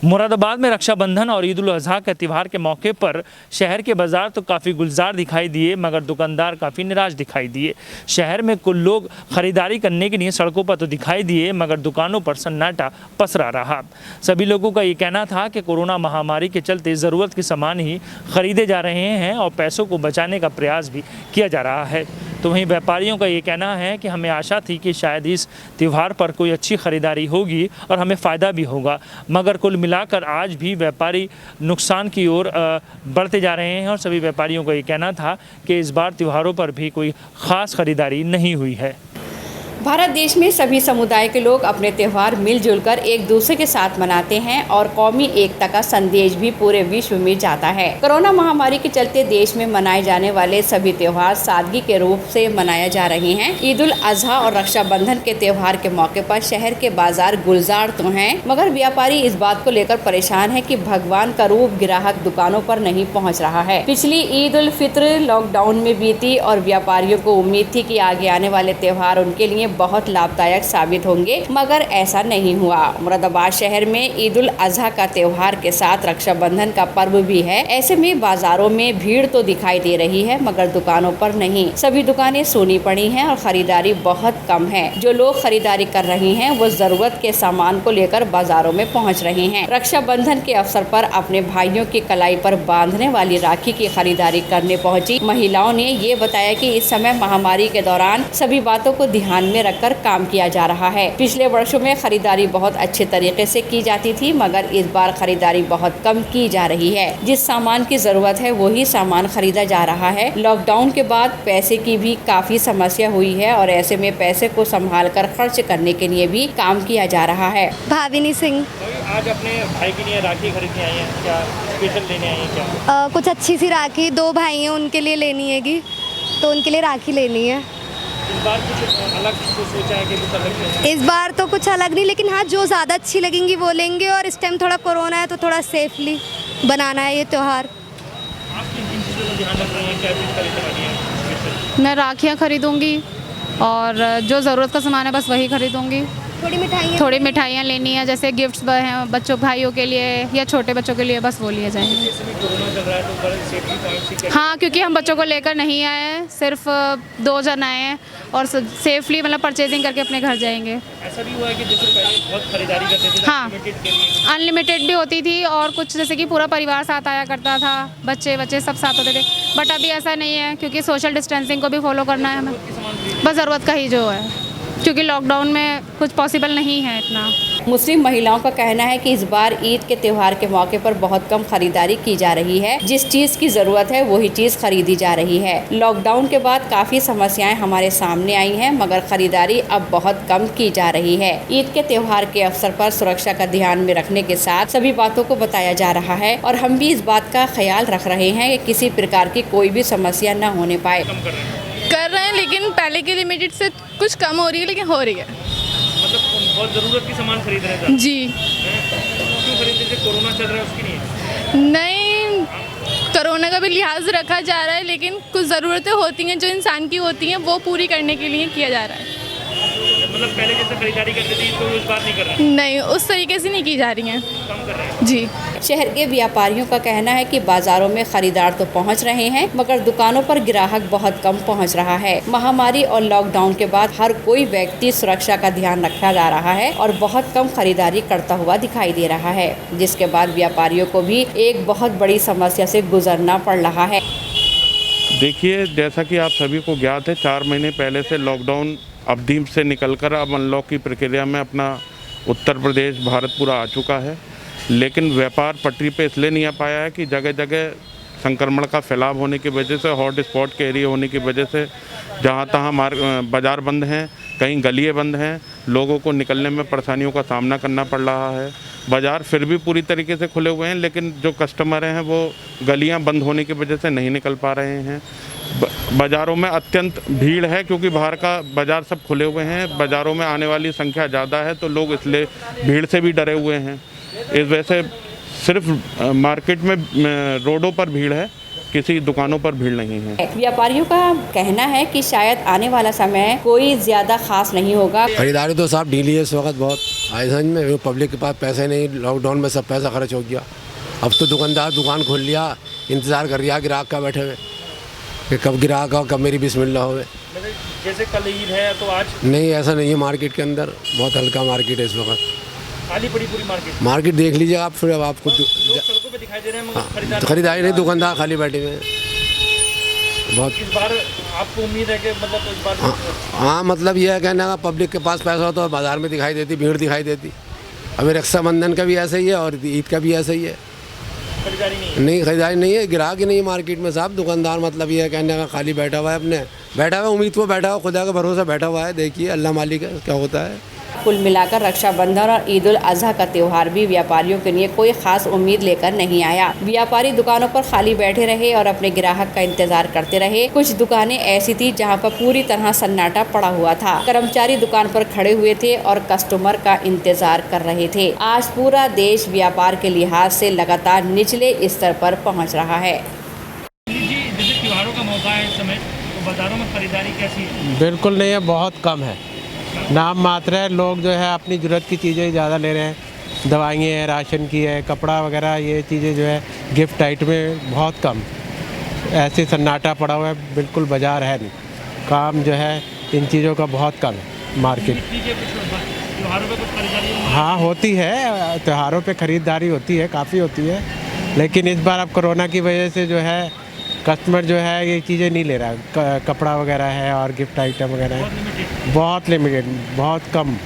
मुरादाबाद में रक्षाबंधन और ईद उल अजहा के त्यौहार के मौके पर शहर के बाज़ार तो काफ़ी गुलजार दिखाई दिए, मगर दुकानदार काफ़ी निराश दिखाई दिए। शहर में कुल लोग ख़रीदारी करने के लिए सड़कों पर तो दिखाई दिए, मगर दुकानों पर सन्नाटा पसरा रहा। सभी लोगों का ये कहना था कि कोरोना महामारी के चलते ज़रूरत के सामान ही खरीदे जा रहे हैं और पैसों को बचाने का प्रयास भी किया जा रहा है। तो वहीं व्यापारियों का ये कहना है कि हमें आशा थी कि शायद इस त्यौहार पर कोई अच्छी ख़रीदारी होगी और हमें फ़ायदा भी होगा, मगर कुल मिलाकर आज भी व्यापारी नुकसान की ओर बढ़ते जा रहे हैं। और सभी व्यापारियों का ये कहना था कि इस बार त्योहारों पर भी कोई ख़ास ख़रीदारी नहीं हुई है। भारत देश में सभी समुदाय के लोग अपने त्यौहार मिलजुल कर एक दूसरे के साथ मनाते हैं और कौमी एकता का संदेश भी पूरे विश्व में जाता है। कोरोना महामारी के चलते देश में मनाए जाने वाले सभी त्योहार सादगी के रूप से मनाए जा रहे हैं। ईद उल अजहा और रक्षाबंधन के त्योहार के मौके पर शहर के बाजार गुलजार तो हैं, मगर व्यापारी इस बात को लेकर परेशान है कि भगवान का रूप ग्राहक दुकानों पर नहीं पहुँच रहा है। पिछली ईद उल फित्र लॉकडाउन में बीती और व्यापारियों को उम्मीद थी कि आगे आने वाले त्योहार उनके लिए बहुत लाभदायक साबित होंगे, मगर ऐसा नहीं हुआ। मुरादाबाद शहर में ईद उल अजहा का त्योहार के साथ रक्षाबंधन का पर्व भी है। ऐसे में बाजारों में भीड़ तो दिखाई दे रही है, मगर दुकानों पर नहीं। सभी दुकानें सूनी पड़ी हैं और खरीदारी बहुत कम है। जो लोग खरीदारी कर रहे हैं वो जरूरत के सामान को लेकर बाजारों में पहुंच रहे हैं। रक्षाबंधन के अवसर पर अपने भाइयों की कलाई पर बांधने वाली राखी की खरीदारी करने पहुंची महिलाओं ने ये बताया कि इस समय महामारी के दौरान सभी बातों को ध्यान में रखकर काम किया जा रहा है। पिछले वर्षों में खरीदारी बहुत अच्छे तरीके से की जाती थी, मगर इस बार खरीदारी बहुत कम की जा रही है। जिस सामान की जरूरत है वही सामान खरीदा जा रहा है। लॉकडाउन के बाद पैसे की भी काफी समस्या हुई है और ऐसे में पैसे को संभाल कर खर्च करने के लिए भी काम किया जा रहा है। भाविनी सिंह। आज अपने भाई के लिए राखी खरीदने आई हैं, क्या स्पेशल लेने आई हैं क्या? कुछ अच्छी सी राखी, 2 भाई हैं उनके लिए लेनी हैगी, तो उनके लिए राखी लेनी है। इस बार कुछ अलग सोचा है कि कुछ अलग लेना है? इस बार तो कुछ अलग नहीं, लेकिन हाँ जो ज़्यादा अच्छी लगेंगी वो लेंगे। और इस टाइम थोड़ा कोरोना है तो थोड़ा सेफली बनाना है ये त्यौहार। आप किन चीज़ों का ध्यान रख रहे हैं, क्या चीज़ खरीदने वाली हैं? मैं राखियाँ खरीदूंगी और जो ज़रूरत का सामान है बस वही खरीदूंगी। थोड़ी मिठाइयाँ लेनी है, जैसे गिफ्ट्स हैं बच्चों भाइयों के लिए या छोटे बच्चों के लिए, बस वो लिए जाएंगे। कोरोना चल रहा है तो बड़े सेफ्टी पॉइंट्स ही हाँ, क्योंकि हम बच्चों को लेकर नहीं आए हैं, सिर्फ 2 जन आए हैं और सेफली मतलब परचेजिंग करके अपने घर जाएंगे। ऐसा भी हुआ है कि जैसे पहले बहुत खरीदारी करते थे, हाँ, अनलिमिटेड भी होती थी और कुछ जैसे कि पूरा परिवार साथ आया करता था, बच्चे सब साथ होते थे, बट अभी ऐसा नहीं है क्योंकि सोशल डिस्टेंसिंग को भी फॉलो करना है हमें। बस ज़रूरत का ही जो है, क्योंकि लॉकडाउन में कुछ पॉसिबल नहीं है इतना। मुस्लिम महिलाओं का कहना है कि इस बार ईद के त्योहार के मौके पर बहुत कम खरीदारी की जा रही है। जिस चीज की जरूरत है वही चीज खरीदी जा रही है। लॉकडाउन के बाद काफी समस्याएं हमारे सामने आई हैं, मगर खरीदारी अब बहुत कम की जा रही है। ईद के त्योहार के अवसर पर सुरक्षा का ध्यान में रखने के साथ सभी बातों को बताया जा रहा है और हम भी इस बात का ख्याल रख रहे हैं कि किसी प्रकार की कोई भी समस्या न होने पाए। कर रहे हैं, लेकिन पहले की लिमिटेड से कुछ कम हो रही है, लेकिन हो रही है। मतलब बहुत ज़रूरत की सामान खरीद रहे हैं जी। क्यों खरीदते थे? कोरोना चल रहा है उसकी नहीं? नहीं, कोरोना का भी लिहाज रखा जा रहा है, लेकिन कुछ ज़रूरतें होती हैं जो इंसान की होती हैं, वो पूरी करने के लिए किया जा रहा है। मतलब पहले जैसे खरीदारी करते थे तो इस बार नहीं कर रहे हैं? नहीं, उस तरीके से नहीं की जा रही हैं। कम कर रहे हैं जी। शहर के व्यापारियों का कहना है कि बाजारों में खरीदार तो पहुंच रहे हैं, मगर दुकानों पर ग्राहक बहुत कम पहुंच रहा है। महामारी और लॉकडाउन के बाद हर कोई व्यक्ति सुरक्षा का ध्यान रखा जा रहा है और बहुत कम खरीदारी करता हुआ दिखाई दे रहा है, जिसके बाद व्यापारियों को भी एक बहुत बड़ी समस्या से गुजरना पड़ रहा है। देखिए, जैसा कि आप सभी को ज्ञात है, 4 महीने पहले से लॉकडाउन अवधि से निकलकर अब अनलॉक की प्रक्रिया में अपना उत्तर प्रदेश भारत पूरा आ चुका है, लेकिन व्यापार पटरी पे इसलिए नहीं आ पाया है कि जगह जगह संक्रमण का फैलाव होने की वजह से, हॉट स्पॉट के एरिया होने की वजह से जहाँ तहाँ बाज़ार बंद हैं, कहीं गलियाँ बंद हैं, लोगों को निकलने में परेशानियों का सामना करना पड़ रहा है। बाज़ार फिर भी पूरी तरीके से खुले हुए हैं, लेकिन जो कस्टमर हैं वो गलियाँ बंद होने की वजह से नहीं निकल पा रहे हैं। बाज़ारों में अत्यंत भीड़ है क्योंकि बाहर का बाज़ार सब खुले हुए हैं, बाज़ारों में आने वाली संख्या ज़्यादा है तो लोग इसलिए भीड़ से भी डरे हुए हैं। इस वजह से सिर्फ मार्केट में रोडों पर भीड़ है, किसी दुकानों पर भीड़ नहीं है। व्यापारियों का कहना है कि शायद आने वाला समय कोई ज्यादा खास नहीं होगा। खरीदारी तो साहब ढीली है इस वक्त बहुत। आइसन में पब्लिक के पास पैसे नहीं, लॉकडाउन में सब पैसा खर्च हो गया। अब तो दुकानदार दुकान खोल लिया, इंतज़ार कर रहा ग्राहक का बैठे हुए कि कब ग्राहक हो, कब मेरी बिस्मिल्लाह होवे। जैसे कल ईद है तो आज नहीं, ऐसा नहीं है। मार्केट के अंदर बहुत हल्का मार्केट है इस वक्त। खाली पड़ी पूरी मार्केट देख लीजिए आप, फिर अब आपको सड़कों पे दिखाई दे रहे हैं मगर खरीदारी नहीं, दुकानदार खाली बैठे हुए हैं बहुत। इस बार आपको उम्मीद है कि मतलब इस बार हाँ, मतलब यह है कहना पब्लिक के पास पैसा हो तो बाज़ार में दिखाई देती, भीड़ दिखाई देती। अभी रक्षाबंधन का भी ऐसा ही है और ईद का भी ऐसा ही है। खरीदारी नहीं, खरीदारी नहीं है, ग्राहक ही नहीं है मार्केट में साहब। दुकानदार मतलब ये है कहने का खाली बैठा हुआ है, अपने बैठा हुआ है, उम्मीद को बैठा हुआ, खुदा का भरोसा बैठा हुआ है। देखिए अल्लाह मालिक है क्या होता है। कुल मिलाकर रक्षाबंधन और ईद उल अजहा का त्योहार भी व्यापारियों के लिए कोई खास उम्मीद लेकर नहीं आया। व्यापारी दुकानों पर खाली बैठे रहे और अपने ग्राहक का इंतजार करते रहे। कुछ दुकानें ऐसी थी जहां पर पूरी तरह सन्नाटा पड़ा हुआ था। कर्मचारी दुकान पर खड़े हुए थे और कस्टमर का इंतजार कर रहे थे। आज पूरा देश व्यापार के लिहाज से लगातार निचले स्तर पर पहुँच रहा है। जैसे त्योहारों का मौका है इस समय, तो बाजारों में खरीदारी कैसी है? बिल्कुल नहीं है, बहुत कम है, नाम मात्र है। लोग जो है अपनी ज़रूरत की चीज़ें ज़्यादा ले रहे हैं। दवाइयाँ हैं, राशन की है, कपड़ा वगैरह, ये चीज़ें जो है गिफ्ट आइटम में बहुत कम। ऐसे सन्नाटा पड़ा हुआ है, बिल्कुल बाज़ार है नहीं। काम जो है इन चीज़ों का बहुत कम है मार्केट। त्योहारों पे कुछ खरीदारी? हाँ होती है, त्योहारों पे ख़रीदारी होती है, काफ़ी होती है। लेकिन इस बार अब कोरोना की वजह से जो है कस्टमर जो है ये चीज़ें नहीं ले रहा। कपड़ा वगैरह है और गिफ्ट आइटम वगैरह है, बहुत लिमिटेड, बहुत कम।